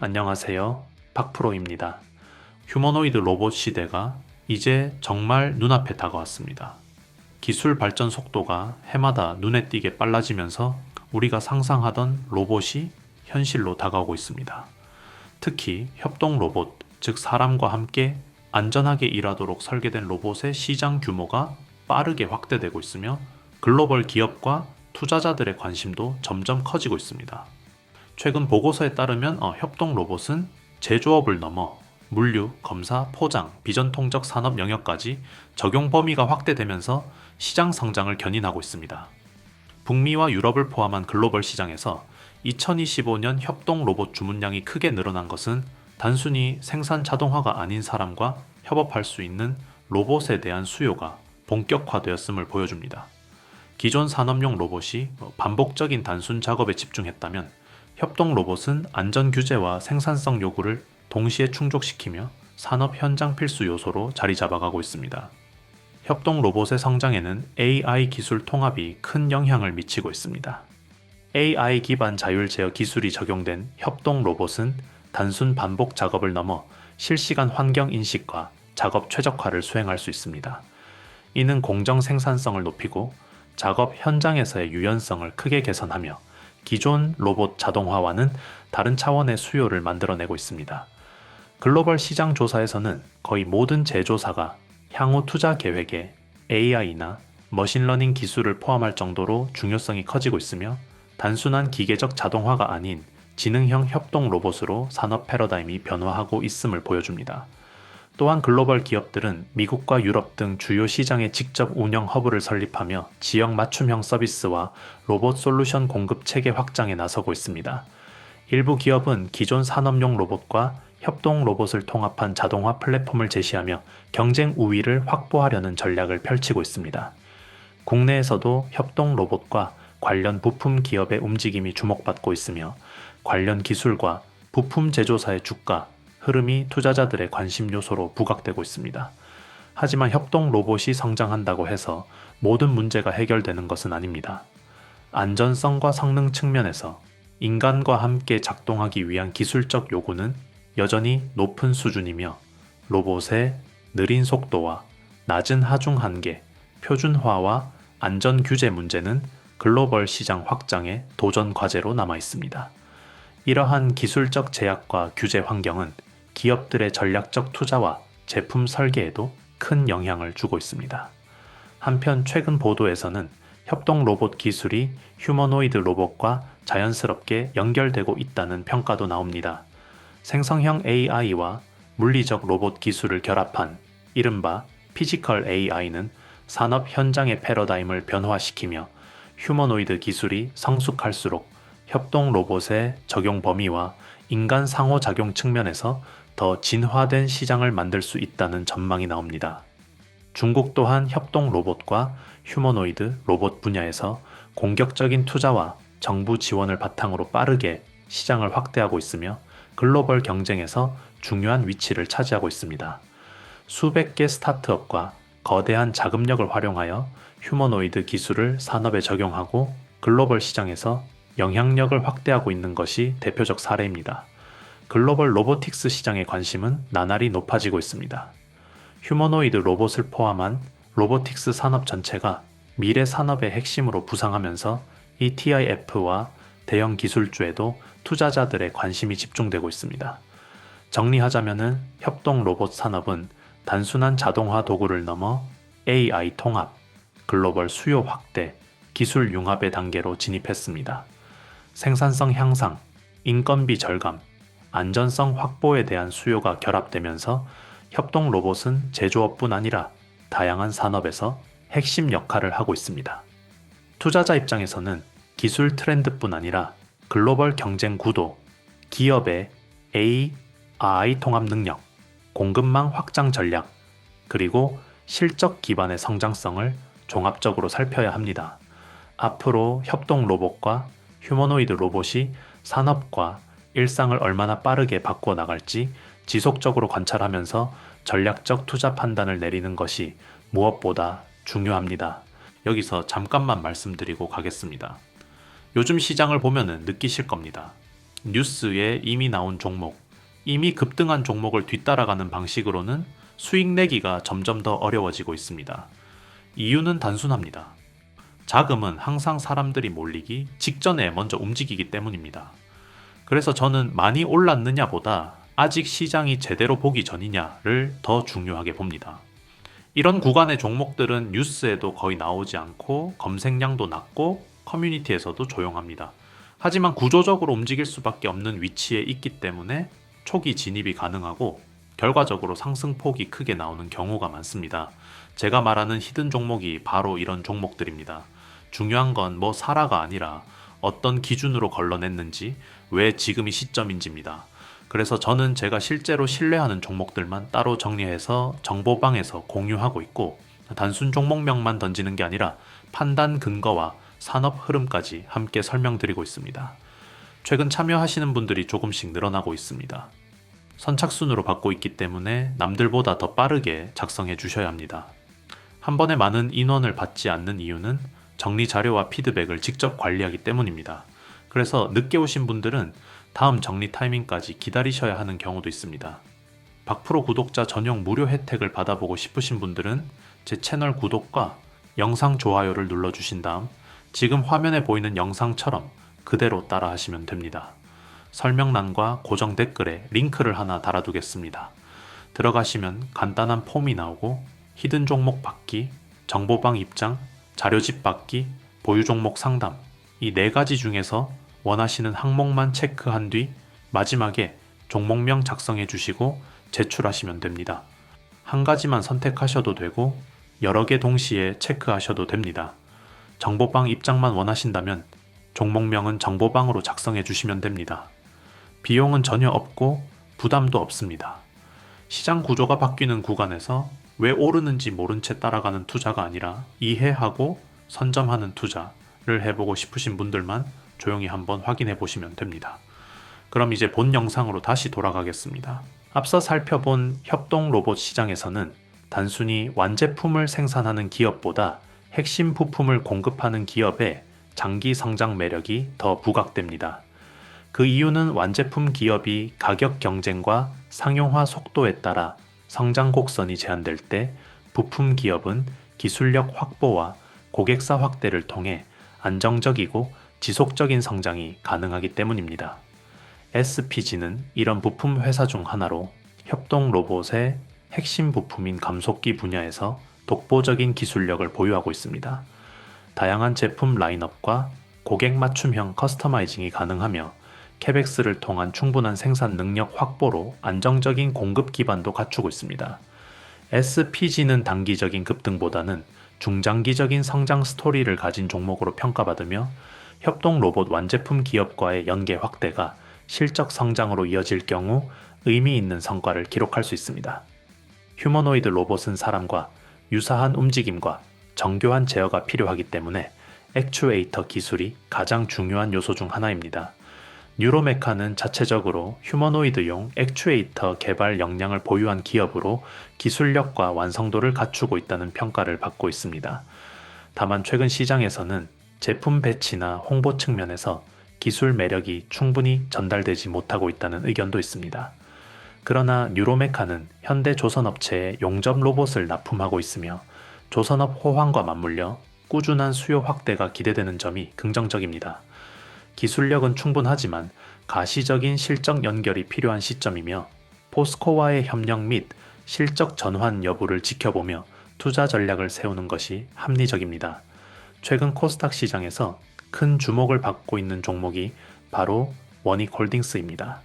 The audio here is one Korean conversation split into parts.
안녕하세요. 박프로입니다. 휴머노이드 로봇 시대가 이제 정말 눈앞에 다가왔습니다. 기술 발전 속도가 해마다 눈에 띄게 빨라지면서 우리가 상상하던 로봇이 현실로 다가오고 있습니다. 특히 협동 로봇, 즉 사람과 함께 안전하게 일하도록 설계된 로봇의 시장 규모가 빠르게 확대되고 있으며 글로벌 기업과 투자자들의 관심도 점점 커지고 있습니다. 최근 보고서에 따르면 협동 로봇은 제조업을 넘어 물류, 검사, 포장, 비전통적 산업 영역까지 적용 범위가 확대되면서 시장 성장을 견인하고 있습니다. 북미와 유럽을 포함한 글로벌 시장에서 2025년 협동 로봇 주문량이 크게 늘어난 것은 단순히 생산 자동화가 아닌 사람과 협업할 수 있는 로봇에 대한 수요가 본격화되었음을 보여줍니다. 기존 산업용 로봇이 반복적인 단순 작업에 집중했다면 협동 로봇은 안전 규제와 생산성 요구를 동시에 충족시키며 산업 현장 필수 요소로 자리 잡아가고 있습니다. 협동 로봇의 성장에는 AI 기술 통합이 큰 영향을 미치고 있습니다. AI 기반 자율 제어 기술이 적용된 협동 로봇은 단순 반복 작업을 넘어 실시간 환경 인식과 작업 최적화를 수행할 수 있습니다. 이는 공정 생산성을 높이고 작업 현장에서의 유연성을 크게 개선하며 기존 로봇 자동화와는 다른 차원의 수요를 만들어내고 있습니다. 글로벌 시장 조사에서는 거의 모든 제조사가 향후 투자 계획에 AI나 머신러닝 기술을 포함할 정도로 중요성이 커지고 있으며 단순한 기계적 자동화가 아닌 지능형 협동 로봇으로 산업 패러다임이 변화하고 있음을 보여줍니다. 또한 글로벌 기업들은 미국과 유럽 등 주요 시장에 직접 운영 허브를 설립하며 지역 맞춤형 서비스와 로봇 솔루션 공급 체계 확장에 나서고 있습니다. 일부 기업은 기존 산업용 로봇과 협동 로봇을 통합한 자동화 플랫폼을 제시하며 경쟁 우위를 확보하려는 전략을 펼치고 있습니다. 국내에서도 협동 로봇과 관련 부품 기업의 움직임이 주목받고 있으며 관련 기술과 부품 제조사의 주가, 흐름이 투자자들의 관심 요소로 부각되고 있습니다. 하지만 협동 로봇이 성장한다고 해서 모든 문제가 해결되는 것은 아닙니다. 안전성과 성능 측면에서 인간과 함께 작동하기 위한 기술적 요구는 여전히 높은 수준이며 로봇의 느린 속도와 낮은 하중 한계, 표준화와 안전 규제 문제는 글로벌 시장 확장의 도전 과제로 남아 있습니다. 이러한 기술적 제약과 규제 환경은 기업들의 전략적 투자와 제품 설계에도 큰 영향을 주고 있습니다. 한편 최근 보도에서는 협동 로봇 기술이 휴머노이드 로봇과 자연스럽게 연결되고 있다는 평가도 나옵니다. 생성형 AI와 물리적 로봇 기술을 결합한 이른바 피지컬 AI는 산업 현장의 패러다임을 변화시키며 휴머노이드 기술이 성숙할수록 협동 로봇의 적용 범위와 인간 상호작용 측면에서 더 진화된 시장을 만들 수 있다는 전망이 나옵니다. 중국 또한 협동 로봇과 휴머노이드 로봇 분야에서 공격적인 투자와 정부 지원을 바탕으로 빠르게 시장을 확대하고 있으며 글로벌 경쟁에서 중요한 위치를 차지하고 있습니다. 수백 개 스타트업과 거대한 자금력을 활용하여 휴머노이드 기술을 산업에 적용하고 글로벌 시장에서 영향력을 확대하고 있는 것이 대표적 사례입니다. 글로벌 로보틱스 시장의 관심은 나날이 높아지고 있습니다. 휴머노이드 로봇을 포함한 로보틱스 산업 전체가 미래 산업의 핵심으로 부상하면서 ETIF와 대형 기술주에도 투자자들의 관심이 집중되고 있습니다. 정리하자면은 협동 로봇 산업은 단순한 자동화 도구를 넘어 AI 통합, 글로벌 수요 확대, 기술 융합의 단계로 진입했습니다. 생산성 향상, 인건비 절감, 안전성 확보에 대한 수요가 결합되면서 협동 로봇은 제조업뿐 아니라 다양한 산업에서 핵심 역할을 하고 있습니다. 투자자 입장에서는 기술 트렌드뿐 아니라 글로벌 경쟁 구도, 기업의 AI 통합 능력, 공급망 확장 전략, 그리고 실적 기반의 성장성을 종합적으로 살펴야 합니다. 앞으로 협동 로봇과 휴머노이드 로봇이 산업과 일상을 얼마나 빠르게 바꾸어 나갈지 지속적으로 관찰하면서 전략적 투자 판단을 내리는 것이 무엇보다 중요합니다. 여기서 잠깐만 말씀드리고 가겠습니다. 요즘 시장을 보면은 느끼실 겁니다. 뉴스에 이미 나온 종목, 이미 급등한 종목을 뒤따라가는 방식으로는 수익 내기가 점점 더 어려워지고 있습니다. 이유는 단순합니다. 자금은 항상 사람들이 몰리기 직전에 먼저 움직이기 때문입니다. 그래서 저는 많이 올랐느냐보다 아직 시장이 제대로 보기 전이냐를 더 중요하게 봅니다. 이런 구간의 종목들은 뉴스에도 거의 나오지 않고 검색량도 낮고 커뮤니티에서도 조용합니다. 하지만 구조적으로 움직일 수밖에 없는 위치에 있기 때문에 초기 진입이 가능하고 결과적으로 상승폭이 크게 나오는 경우가 많습니다. 제가 말하는 히든 종목이 바로 이런 종목들입니다. 중요한 건 뭐 사라가 아니라 어떤 기준으로 걸러냈는지, 왜 지금이 시점인지입니다. 그래서 저는 제가 실제로 신뢰하는 종목들만 따로 정리해서 정보방에서 공유하고 있고, 단순 종목명만 던지는 게 아니라 판단 근거와 산업 흐름까지 함께 설명드리고 있습니다. 최근 참여하시는 분들이 조금씩 늘어나고 있습니다. 선착순으로 받고 있기 때문에 남들보다 더 빠르게 작성해 주셔야 합니다. 한 번에 많은 인원을 받지 않는 이유는 정리 자료와 피드백을 직접 관리하기 때문입니다. 그래서 늦게 오신 분들은 다음 정리 타이밍까지 기다리셔야 하는 경우도 있습니다. 박프로 구독자 전용 무료 혜택을 받아보고 싶으신 분들은 제 채널 구독과 영상 좋아요를 눌러주신 다음 지금 화면에 보이는 영상처럼 그대로 따라 하시면 됩니다. 설명란과 고정 댓글에 링크를 하나 달아두겠습니다. 들어가시면 간단한 폼이 나오고 히든 종목 받기, 정보방 입장, 자료집 받기, 보유 종목 상담, 이 4가지 중에서 원하시는 항목만 체크한 뒤 마지막에 종목명 작성해 주시고 제출하시면 됩니다. 한 가지만 선택하셔도 되고 여러 개 동시에 체크하셔도 됩니다. 정보방 입장만 원하신다면 종목명은 정보방으로 작성해 주시면 됩니다. 비용은 전혀 없고 부담도 없습니다. 시장 구조가 바뀌는 구간에서 왜 오르는지 모른 채 따라가는 투자가 아니라 이해하고 선점하는 투자를 해보고 싶으신 분들만 조용히 한번 확인해 보시면 됩니다. 그럼 이제 본 영상으로 다시 돌아가겠습니다. 앞서 살펴본 협동 로봇 시장에서는 단순히 완제품을 생산하는 기업보다 핵심 부품을 공급하는 기업의 장기 성장 매력이 더 부각됩니다. 그 이유는 완제품 기업이 가격 경쟁과 상용화 속도에 따라 성장 곡선이 제한될 때 부품 기업은 기술력 확보와 고객사 확대를 통해 안정적이고 지속적인 성장이 가능하기 때문입니다. SPG는 이런 부품 회사 중 하나로 협동 로봇의 핵심 부품인 감속기 분야에서 독보적인 기술력을 보유하고 있습니다. 다양한 제품 라인업과 고객 맞춤형 커스터마이징이 가능하며 캐벡스를 통한 충분한 생산 능력 확보로 안정적인 공급 기반도 갖추고 있습니다. SPG는 단기적인 급등보다는 중장기적인 성장 스토리를 가진 종목으로 평가받으며 협동 로봇 완제품 기업과의 연계 확대가 실적 성장으로 이어질 경우 의미 있는 성과를 기록할 수 있습니다. 휴머노이드 로봇은 사람과 유사한 움직임과 정교한 제어가 필요하기 때문에 액추에이터 기술이 가장 중요한 요소 중 하나입니다. 뉴로메카는 자체적으로 휴머노이드용 액추에이터 개발 역량을 보유한 기업으로 기술력과 완성도를 갖추고 있다는 평가를 받고 있습니다. 다만 최근 시장에서는 제품 배치나 홍보 측면에서 기술 매력이 충분히 전달되지 못하고 있다는 의견도 있습니다. 그러나 뉴로메카는 현대 조선업체에 용접 로봇을 납품하고 있으며 조선업 호황과 맞물려 꾸준한 수요 확대가 기대되는 점이 긍정적입니다. 기술력은 충분하지만 가시적인 실적 연결이 필요한 시점이며 포스코와의 협력 및 실적 전환 여부를 지켜보며 투자 전략을 세우는 것이 합리적입니다. 최근 코스닥 시장에서 큰 주목을 받고 있는 종목이 바로 원익홀딩스입니다.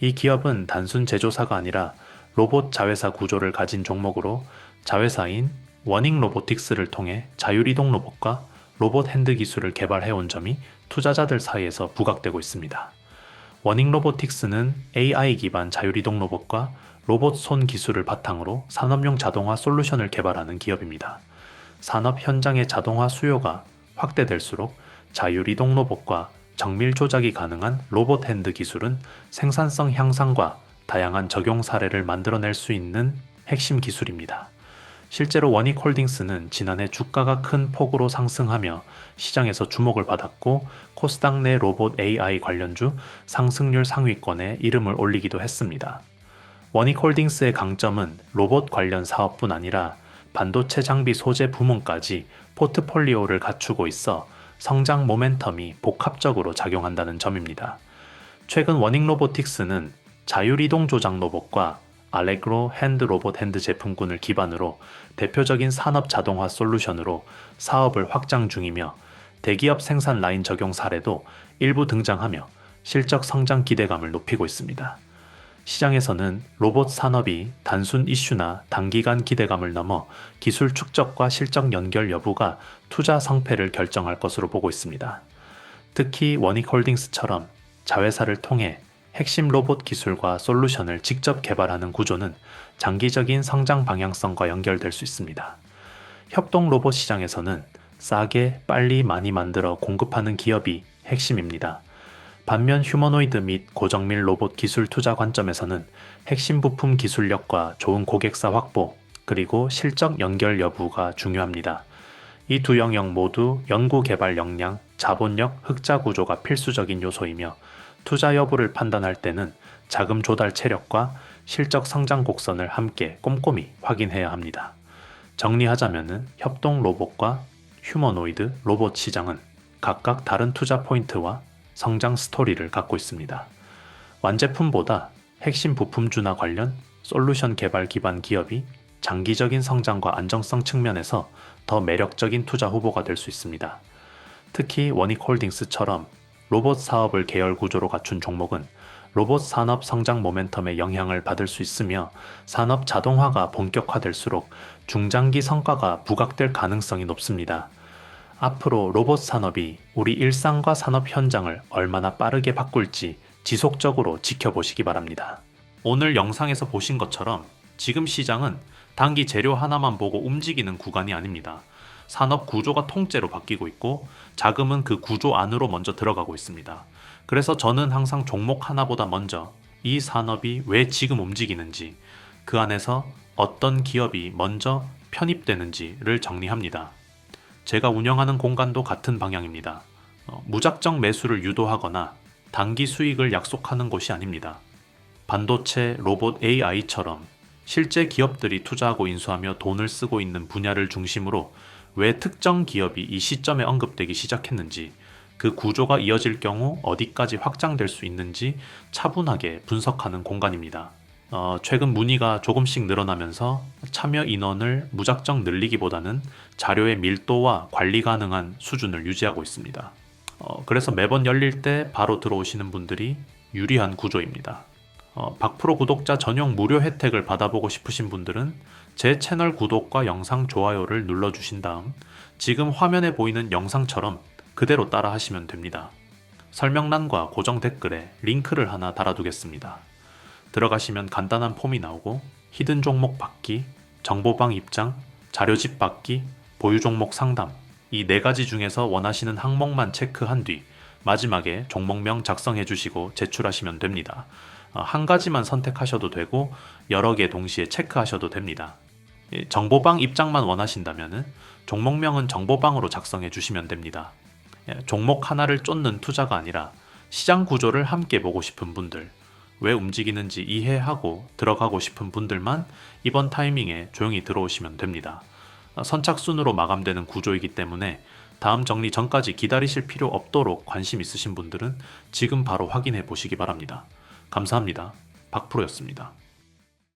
이 기업은 단순 제조사가 아니라 로봇 자회사 구조를 가진 종목으로 자회사인 원익 로보틱스를 통해 자율이동 로봇과 로봇 핸드 기술을 개발해온 점이 투자자들 사이에서 부각되고 있습니다. 원익 로보틱스는 AI 기반 자율이동 로봇과 로봇 손 기술을 바탕으로 산업용 자동화 솔루션을 개발하는 기업입니다. 산업 현장의 자동화 수요가 확대될수록 자율이동 로봇과 정밀 조작이 가능한 로봇 핸드 기술은 생산성 향상과 다양한 적용 사례를 만들어낼 수 있는 핵심 기술입니다. 실제로 원익홀딩스는 지난해 주가가 큰 폭으로 상승하며 시장에서 주목을 받았고 코스닥 내 로봇 AI 관련주 상승률 상위권에 이름을 올리기도 했습니다. 원익홀딩스의 강점은 로봇 관련 사업뿐 아니라 반도체 장비 소재 부문까지 포트폴리오를 갖추고 있어 성장 모멘텀이 복합적으로 작용한다는 점입니다. 최근 원익로보틱스는 자율이동 조작 로봇과 알레그로 핸드 로봇 핸드 제품군을 기반으로 대표적인 산업 자동화 솔루션으로 사업을 확장 중이며 대기업 생산 라인 적용 사례도 일부 등장하며 실적 성장 기대감을 높이고 있습니다. 시장에서는 로봇 산업이 단순 이슈나 단기간 기대감을 넘어 기술 축적과 실적 연결 여부가 투자 성패를 결정할 것으로 보고 있습니다. 특히 원익홀딩스처럼 자회사를 통해 핵심 로봇 기술과 솔루션을 직접 개발하는 구조는 장기적인 성장 방향성과 연결될 수 있습니다. 협동 로봇 시장에서는 싸게 빨리 많이 만들어 공급하는 기업이 핵심입니다. 반면 휴머노이드 및 고정밀 로봇 기술 투자 관점에서는 핵심 부품 기술력과 좋은 고객사 확보, 그리고 실적 연결 여부가 중요합니다. 이 두 영역 모두 연구 개발 역량, 자본력, 흑자 구조가 필수적인 요소이며 투자 여부를 판단할 때는 자금 조달 체력과 실적 성장 곡선을 함께 꼼꼼히 확인해야 합니다. 정리하자면은 협동 로봇과 휴머노이드 로봇 시장은 각각 다른 투자 포인트와 성장 스토리를 갖고 있습니다. 완제품보다 핵심 부품주나 관련 솔루션 개발 기반 기업이 장기적인 성장과 안정성 측면에서 더 매력적인 투자 후보가 될 수 있습니다. 특히 원익홀딩스처럼 로봇 사업을 계열 구조로 갖춘 종목은 로봇 산업 성장 모멘텀에 영향을 받을 수 있으며 산업 자동화가 본격화될수록 중장기 성과가 부각될 가능성이 높습니다. 앞으로 로봇 산업이 우리 일상과 산업 현장을 얼마나 빠르게 바꿀지 지속적으로 지켜보시기 바랍니다. 오늘 영상에서 보신 것처럼 지금 시장은 단기 재료 하나만 보고 움직이는 구간이 아닙니다. 산업 구조가 통째로 바뀌고 있고 자금은 그 구조 안으로 먼저 들어가고 있습니다. 그래서 저는 항상 종목 하나보다 먼저 이 산업이 왜 지금 움직이는지, 그 안에서 어떤 기업이 먼저 편입되는지를 정리합니다. 제가 운영하는 공간도 같은 방향입니다. 무작정 매수를 유도하거나 단기 수익을 약속하는 곳이 아닙니다. 반도체, 로봇, AI처럼 실제 기업들이 투자하고 인수하며 돈을 쓰고 있는 분야를 중심으로 왜 특정 기업이 이 시점에 언급되기 시작했는지, 그 구조가 이어질 경우 어디까지 확장될 수 있는지 차분하게 분석하는 공간입니다. 최근 문의가 조금씩 늘어나면서 참여 인원을 무작정 늘리기보다는 자료의 밀도와 관리 가능한 수준을 유지하고 있습니다. 그래서 매번 열릴 때 바로 들어오시는 분들이 유리한 구조입니다. 박프로 구독자 전용 무료 혜택을 받아보고 싶으신 분들은 제 채널 구독과 영상 좋아요를 눌러주신 다음 지금 화면에 보이는 영상처럼 그대로 따라 하시면 됩니다. 설명란과 고정 댓글에 링크를 하나 달아두겠습니다. 들어가시면 간단한 폼이 나오고 히든 종목 받기, 정보방 입장, 자료집 받기, 보유 종목 상담, 이 4가지 중에서 원하시는 항목만 체크한 뒤 마지막에 종목명 작성해 주시고 제출하시면 됩니다. 한 가지만 선택하셔도 되고 여러 개 동시에 체크하셔도 됩니다. 정보방 입장만 원하신다면 종목명은 정보방으로 작성해 주시면 됩니다. 종목 하나를 쫓는 투자가 아니라 시장 구조를 함께 보고 싶은 분들, 왜 움직이는지 이해하고 들어가고 싶은 분들만 이번 타이밍에 조용히 들어오시면 됩니다. 선착순으로 마감되는 구조이기 때문에 다음 정리 전까지 기다리실 필요 없도록 관심 있으신 분들은 지금 바로 확인해 보시기 바랍니다. 감사합니다. 박프로였습니다.